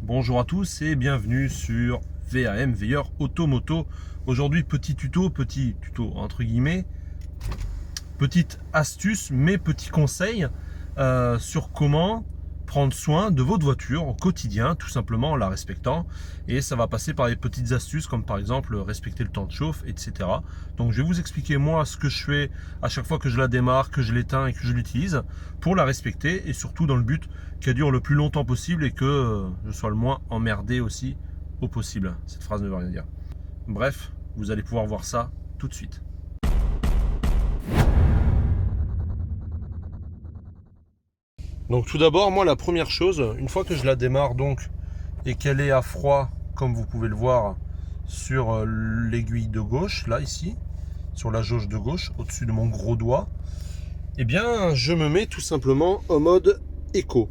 Bonjour à tous et bienvenue sur VAM, Veilleur Automoto. Aujourd'hui petit tuto entre guillemets, petite astuce mais petit conseil sur comment prendre soin de votre voiture au quotidien, tout simplement en la respectant. Et ça va passer par des petites astuces comme par exemple respecter le temps de chauffe, etc. Donc je vais vous expliquer moi ce que je fais à chaque fois que je la démarre, que je l'éteins et que je l'utilise pour la respecter, et surtout dans le but qu'elle dure le plus longtemps possible et que je sois le moins emmerdé aussi au possible. Cette phrase ne veut rien dire. Bref, vous allez pouvoir voir ça tout de suite. Donc tout d'abord, moi la première chose, une fois que je la démarre donc et qu'elle est à froid, comme vous pouvez le voir sur l'aiguille de gauche, là ici, sur la jauge de gauche, au-dessus de mon gros doigt, eh bien je me mets tout simplement en mode éco.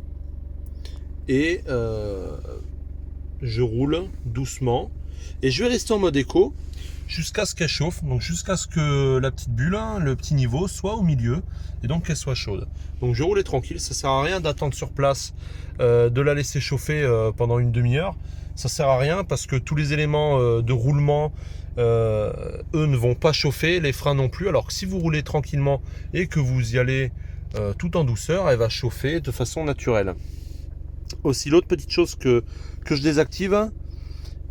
Et je roule doucement. Et je vais rester en mode éco jusqu'à ce qu'elle chauffe, donc jusqu'à ce que la petite bulle, le petit niveau, soit au milieu et donc qu'elle soit chaude. Donc je roule tranquille, ça sert à rien d'attendre sur place, de la laisser chauffer pendant une demi-heure. Ça sert à rien parce que tous les éléments de roulement, eux ne vont pas chauffer, les freins non plus. Alors que si vous roulez tranquillement et que vous y allez tout en douceur, elle va chauffer de façon naturelle. Aussi, l'autre petite chose que je désactive,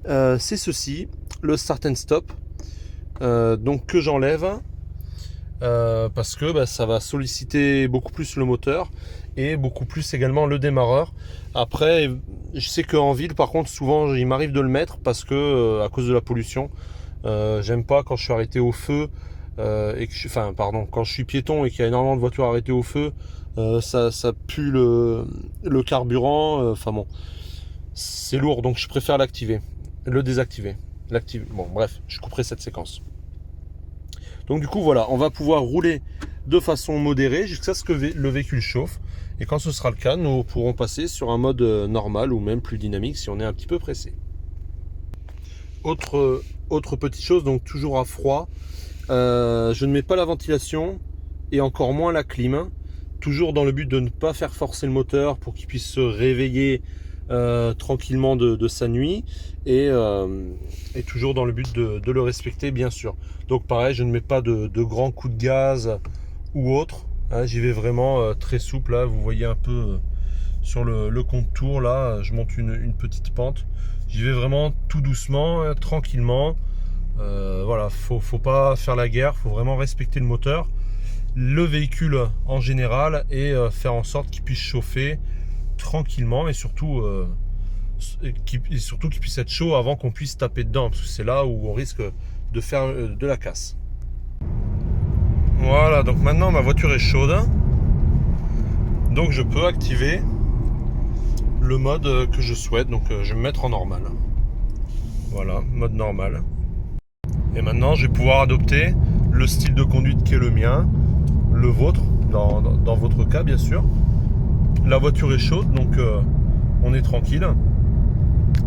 c'est ceci, le start and stop. Donc que j'enlève parce que ça va solliciter beaucoup plus le moteur et beaucoup plus également le démarreur. Après, je sais qu'en ville, par contre, souvent il m'arrive de le mettre parce que à cause de la pollution, j'aime pas quand je suis arrêté au feu et que quand je suis piéton et qu'il y a énormément de voitures arrêtées au feu, ça pue le carburant. Enfin bon, c'est lourd, donc je préfère le désactiver. Bon, bref, je couperai cette séquence. Donc du coup voilà, on va pouvoir rouler de façon modérée jusqu'à ce que le véhicule chauffe. Et quand ce sera le cas, nous pourrons passer sur un mode normal ou même plus dynamique si on est un petit peu pressé. Autre petite chose, donc toujours à froid, je ne mets pas la ventilation et encore moins la clim. Toujours dans le but de ne pas faire forcer le moteur pour qu'il puisse se réveiller tranquillement de sa nuit, et toujours dans le but de le respecter bien sûr. Donc pareil, je ne mets pas de grands coups de gaz ou autre, hein, j'y vais vraiment très souple. Là vous voyez un peu sur le contour, là je monte une petite pente, j'y vais vraiment tout doucement, tranquillement. Voilà, faut pas faire la guerre, faut vraiment respecter le moteur, le véhicule en général, et faire en sorte qu'il puisse chauffer tranquillement et surtout qu'il puisse être chaud avant qu'on puisse taper dedans, parce que c'est là où on risque de faire de la casse. Voilà, donc maintenant ma voiture est chaude, donc je peux activer le mode que je souhaite. Donc je vais me mettre en normal. Voilà, mode normal. Et maintenant je vais pouvoir adopter le style de conduite qui est le mien, le vôtre, dans votre cas bien sûr. La voiture est chaude, donc on est tranquille.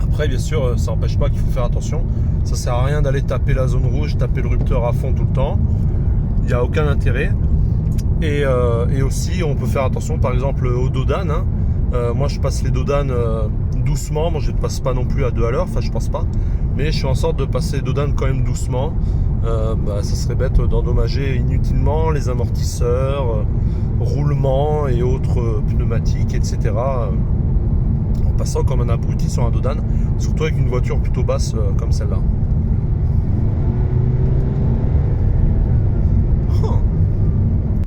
Après bien sûr ça n'empêche pas qu'il faut faire attention. Ça sert à rien d'aller taper la zone rouge, taper le rupteur à fond tout le temps. Il n'y a aucun intérêt. Et aussi on peut faire attention par exemple aux dodanes, hein. Moi je passe les dodanes doucement. Moi je ne passe pas non plus à 2 à l'heure, enfin je pense pas, mais je fais en sorte de passer les dodanes quand même doucement. Ça serait bête d'endommager inutilement les amortisseurs, roulements et autres pneumatiques, etc. En passant comme un abruti sur un dodane, surtout avec une voiture plutôt basse comme celle-là.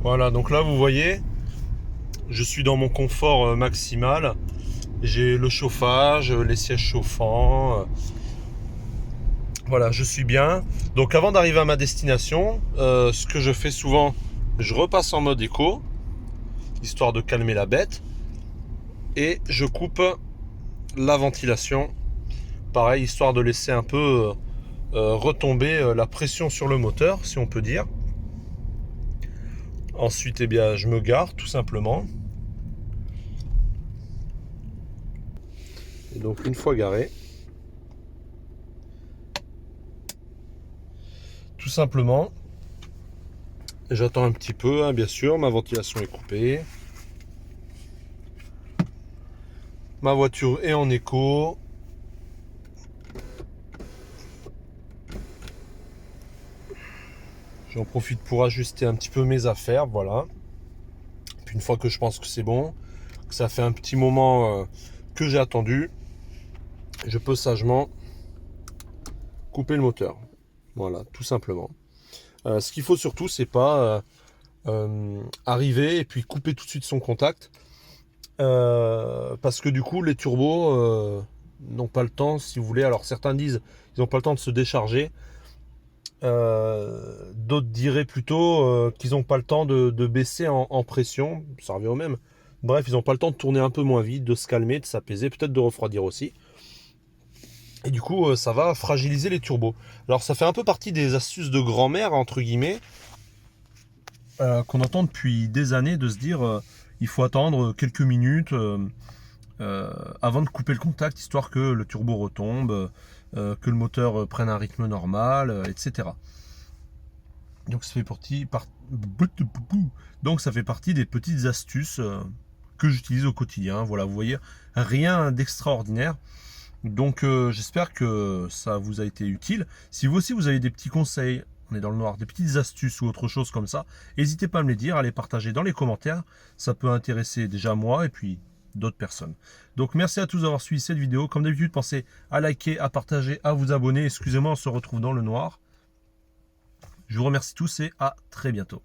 Voilà, donc là vous voyez, je suis dans mon confort maximal. J'ai le chauffage, les sièges chauffants. Voilà, je suis bien. Donc avant d'arriver à ma destination, ce que je fais souvent, je repasse en mode éco, histoire de calmer la bête. Et je coupe la ventilation. Pareil, histoire de laisser un peu retomber la pression sur le moteur, si on peut dire. Ensuite, eh bien, je me gare tout simplement. Et donc, une fois garé, tout simplement, j'attends un petit peu, hein, bien sûr, ma ventilation est coupée. Ma voiture est en éco. J'en profite pour ajuster un petit peu mes affaires, voilà. Puis une fois que je pense que c'est bon, que ça fait un petit moment que j'ai attendu, je peux sagement couper le moteur. Voilà, tout simplement. Ce qu'il faut surtout, c'est pas arriver et puis couper tout de suite son contact. Parce que du coup, les turbos n'ont pas le temps, si vous voulez. Alors certains disent ils n'ont pas le temps de se décharger. D'autres diraient plutôt qu'ils n'ont pas le temps de baisser en pression. Ça revient au même. Bref, ils n'ont pas le temps de tourner un peu moins vite, de se calmer, de s'apaiser, peut-être de refroidir aussi. Et du coup, ça va fragiliser les turbos. Alors ça fait un peu partie des astuces de grand-mère, entre guillemets, qu'on entend depuis des années, de se dire il faut attendre quelques minutes avant de couper le contact, histoire que le turbo retombe, que le moteur prenne un rythme normal, etc. Donc Donc ça fait partie des petites astuces que j'utilise au quotidien. Voilà, vous voyez, rien d'extraordinaire. Donc j'espère que ça vous a été utile. Si vous aussi vous avez des petits conseils, on est dans le noir, des petites astuces ou autre chose comme ça, n'hésitez pas à me les dire, à les partager dans les commentaires. Ça peut intéresser déjà moi et puis d'autres personnes. Donc merci à tous d'avoir suivi cette vidéo. Comme d'habitude, pensez à liker, à partager, à vous abonner. Excusez-moi, on se retrouve dans le noir. Je vous remercie tous et à très bientôt.